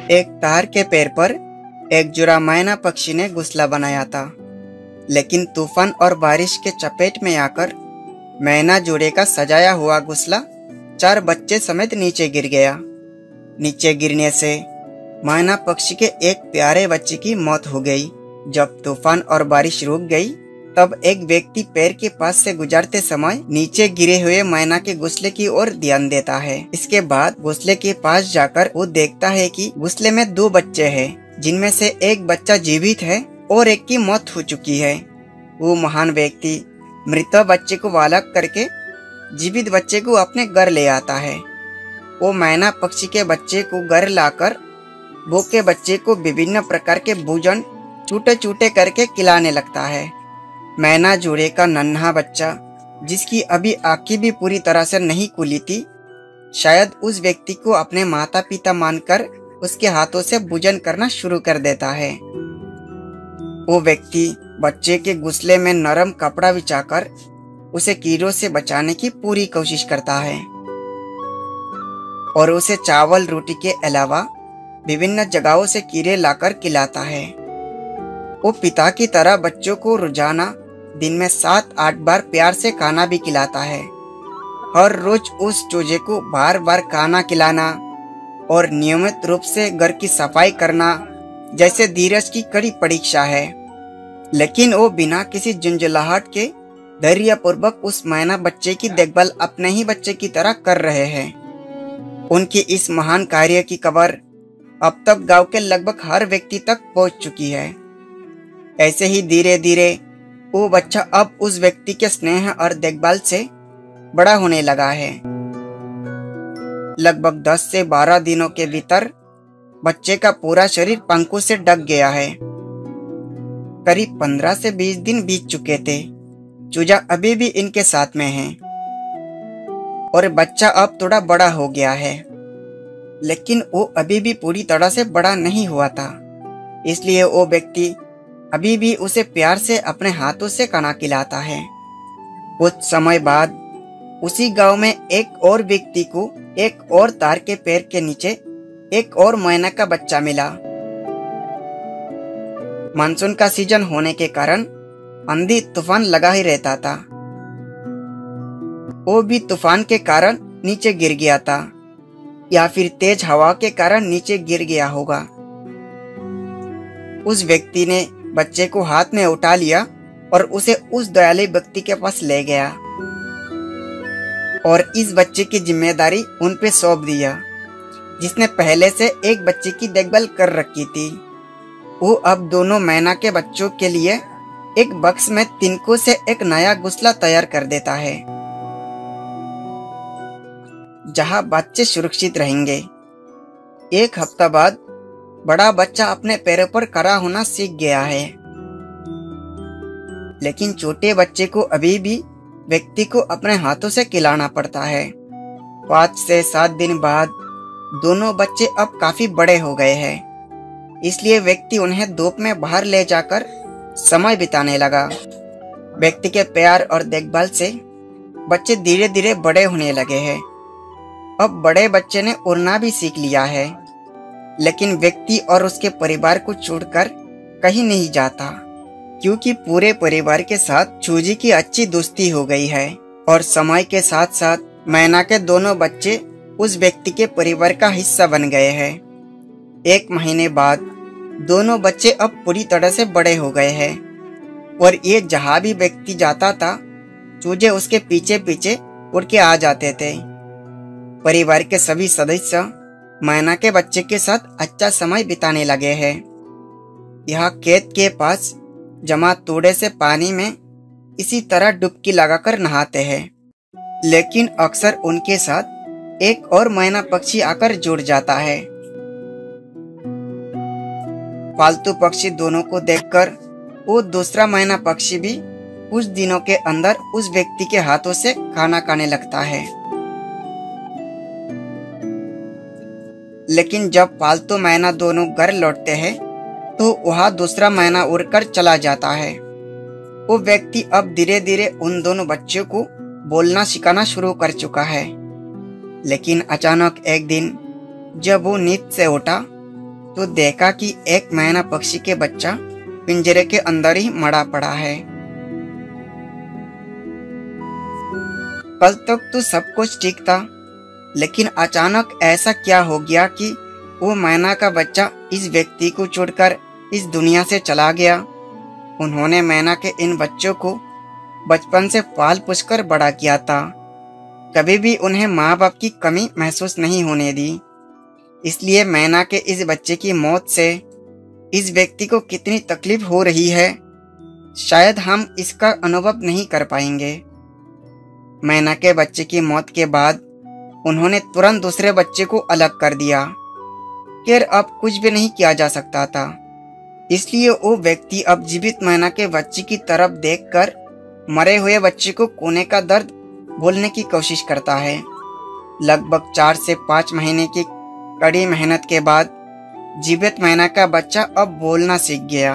एक तार के पेड़ पर एक जुड़ा मैना पक्षी ने घोंसला बनाया था, लेकिन तूफान और बारिश के चपेट में आकर मैना जोड़े का सजाया हुआ घोंसला 4 बच्चे समेत नीचे गिर गया। नीचे गिरने से मैना पक्षी के एक प्यारे बच्चे की मौत हो गई। जब तूफान और बारिश रुक गई, तब एक व्यक्ति पेड़ के पास से गुजरते समय नीचे गिरे हुए मैना के घोंसले की ओर ध्यान देता है। इसके बाद घोंसले के पास जाकर वो देखता है कि घोंसले में 2 बच्चे हैं, जिनमें से एक बच्चा जीवित है और एक की मौत हो चुकी है। वो महान व्यक्ति मृत बच्चे को अलग करके जीवित बच्चे को अपने घर ले आता है। वो मैना पक्षी के बच्चे को घर लाकर भूखे बच्चे को विभिन्न प्रकार के भोजन छोटे छोटे करके खिलाने लगता है। मैना जोड़े का नन्हा बच्चा, जिसकी अभी आंखें भी पूरी तरह से नहीं खुली थी, शायद उस व्यक्ति को अपने माता पिता मानकर उसके हाथों से भोजन करना शुरू कर देता है। वो व्यक्ति बच्चे के घोंसले में नरम कपड़ा बिछाकर उसे कीड़ों से बचाने की पूरी कोशिश करता है और उसे चावल रोटी के अलावा विभिन्न जगहों से कीड़े लाकर खिलाता है। वो पिता की तरह बच्चों को रोजाना दिन में 7-8 बार प्यार से खाना भी खिलाता है। हर रोज उस चूजे को बार बार खाना खिलाना और नियमित रूप से घर की सफाई करना जैसे धीरज की कड़ी परीक्षा है। लेकिन वो बिना किसी झुंझलाहट के धैर्यपूर्वक उस मैना बच्चे की देखभाल अपने ही बच्चे की तरह कर रहे हैं। उनकी इस महान कार्य की खबर अब तक गांव के लगभग हर व्यक्ति तक पहुंच चुकी है। ऐसे ही धीरे धीरे वो बच्चा अब उस व्यक्ति के स्नेह और देखभाल से बड़ा होने लगा है। लगभग 10 से 12 दिनों के भीतर बच्चे का पूरा शरीर पंखों से ढक गया है। करीब 15 से 20 दिन बीत चुके थे। चूजा अभी भी इनके साथ में है और बच्चा अब थोड़ा बड़ा हो गया है, लेकिन वो अभी भी पूरी तरह से बड़ा नहीं हुआ था। इसलिए वो व्यक्ति अभी भी उसे प्यार से अपने हाथों से खाना खिलाता है। कुछ समय बाद उसी गांव में एक और व्यक्ति को एक और तार के पेड़ के नीचे एक और मैना का बच्चा मिला। मानसून का सीजन होने के कारण आंधी तूफान लगा ही रहता था। वो भी तूफान के कारण नीचे गिर गया था, या फिर तेज हवा के कारण नीचे गिर गया होगा। उस व्यक्ति ने बच्चे को हाथ में उठा लिया और उसे उस दयालु व्यक्ति के पास ले गया और इस बच्चे की जिम्मेदारी उन पे सौंप दिया, जिसने पहले से एक बच्चे की देखभाल कर रखी थी। वो अब दोनों मैना के बच्चों के लिए एक बक्स में तिनकों से एक नया घोंसला तैयार कर देता है, जहां बच्चे सुरक्षित रहेंगे। 1 हफ्ता बाद बड़ा बच्चा अपने पैरों पर खड़ा होना सीख गया है, लेकिन छोटे बच्चे को अभी भी व्यक्ति को अपने हाथों से खिलाना पड़ता है। 5 से 7 दिन बाद दोनों बच्चे अब काफी बड़े हो गए हैं, इसलिए व्यक्ति उन्हें धूप में बाहर ले जाकर समय बिताने लगा। व्यक्ति के प्यार और देखभाल से बच्चे धीरे धीरे बड़े होने लगे हैं। अब बड़े बच्चे ने उड़ना भी सीख लिया है, लेकिन व्यक्ति और उसके परिवार को छोड़कर कहीं नहीं जाता, क्योंकि पूरे परिवार के साथ चूजे की अच्छी दोस्ती हो गई है। और समय के साथ साथ मैना के दोनों बच्चे उस व्यक्ति के परिवार का हिस्सा बन गए हैं। 1 महीने बाद दोनों बच्चे अब पूरी तरह से बड़े हो गए हैं और ये जहां भी व्यक्ति जाता था, चूजे उसके पीछे पीछे उड़ के आ जाते थे। परिवार के सभी सदस्य मैना के बच्चे के साथ अच्छा समय बिताने लगे हैं। यहाँ खेत के पास जमा थोड़े से पानी में इसी तरह डुबकी लगाकर नहाते हैं, लेकिन अक्सर उनके साथ एक और मैना पक्षी आकर जुड़ जाता है। पालतू पक्षी दोनों को देखकर वो दूसरा मैना पक्षी भी कुछ दिनों के अंदर उस व्यक्ति के हाथों से खाना खाने लगता है। लेकिन जब पालतू मैना दोनों घर लौटते हैं, तो वहां दूसरा मैना उड़कर चला जाता है। वो व्यक्ति अब धीरे धीरे उन दोनों बच्चों को बोलना सिखाना शुरू कर चुका है। लेकिन अचानक एक दिन जब वो नींद से उठा, तो देखा कि एक मैना पक्षी के बच्चा पिंजरे के अंदर ही मरा पड़ा है। कल तक तो सब कुछ ठीक था, लेकिन अचानक ऐसा क्या हो गया कि वो मैना का बच्चा इस व्यक्ति को छोड़कर इस दुनिया से चला गया। उन्होंने मैना के इन बच्चों को बचपन से पाल पोस कर बड़ा किया था, कभी भी उन्हें माँ बाप की कमी महसूस नहीं होने दी। इसलिए मैना के इस बच्चे की मौत से इस व्यक्ति को कितनी तकलीफ हो रही है, शायद हम इसका अनुभव नहीं कर पाएंगे। मैना के बच्चे की मौत के बाद उन्होंने तुरंत दूसरे बच्चे को अलग कर दिया। खैर अब कुछ भी नहीं किया जा सकता था, इसलिए वो व्यक्ति अब जीवित मैना के बच्चे की तरफ देखकर मरे हुए बच्चे को खोने का दर्द भूलने की कोशिश करता है। लगभग 4 से 5 महीने की कड़ी मेहनत के बाद जीवित मैना का बच्चा अब बोलना सीख गया।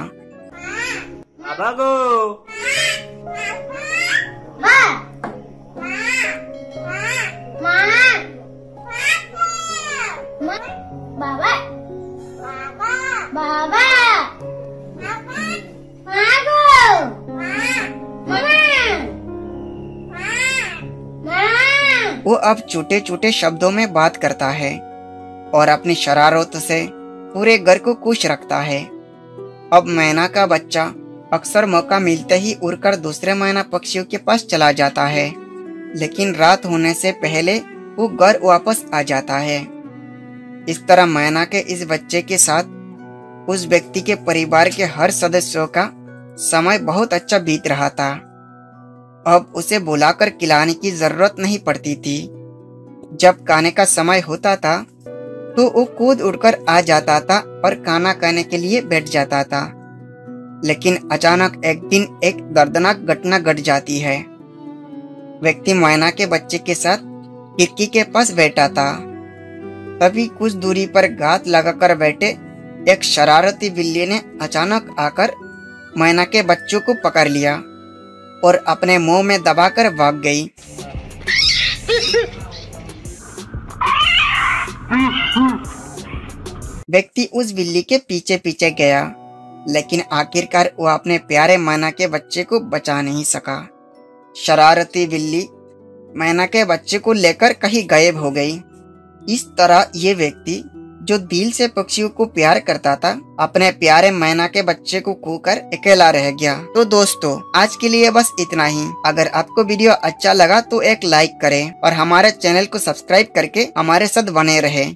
वो अब छोटे छोटे शब्दों में बात करता है और अपनी शरारत से पूरे घर को खुश रखता है। अब मैना का बच्चा अक्सर मौका मिलते ही उड़कर दूसरे मैना पक्षियों के पास चला जाता है, लेकिन रात होने से पहले वो घर वापस आ जाता है। इस तरह मैना के इस बच्चे के साथ उस व्यक्ति के परिवार के हर सदस्यों का समय बहुत अच्छा बीत रहा था। अब उसे बुलाकर खिलाने की जरूरत नहीं पड़ती थी। जब खाने का समय होता था तो वो कूद उड़कर आ जाता था और खाना खाने के लिए बैठ जाता था। लेकिन अचानक एक दिन एक दर्दनाक घटना घट जाती है। व्यक्ति मैना के बच्चे के साथ खिड़की के पास बैठा था, तभी कुछ दूरी पर घात लगाकर बैठे एक शरारती बिल्ली ने अचानक आकर मैना के बच्चों को पकड़ लिया और अपने मुंह में दबाकर भाग गई। व्यक्ति उस बिल्ली के पीछे पीछे गया, लेकिन आखिरकार वो अपने प्यारे मैना के बच्चे को बचा नहीं सका। शरारती बिल्ली मैना के बच्चे को लेकर कहीं गायब हो गई। इस तरह ये व्यक्ति जो दिल से पक्षियों को प्यार करता था, अपने प्यारे मैना के बच्चे को खोकर अकेला रह गया। तो दोस्तों आज के लिए बस इतना ही। अगर आपको वीडियो अच्छा लगा तो एक लाइक करें और हमारे चैनल को सब्सक्राइब करके हमारे साथ बने रहें।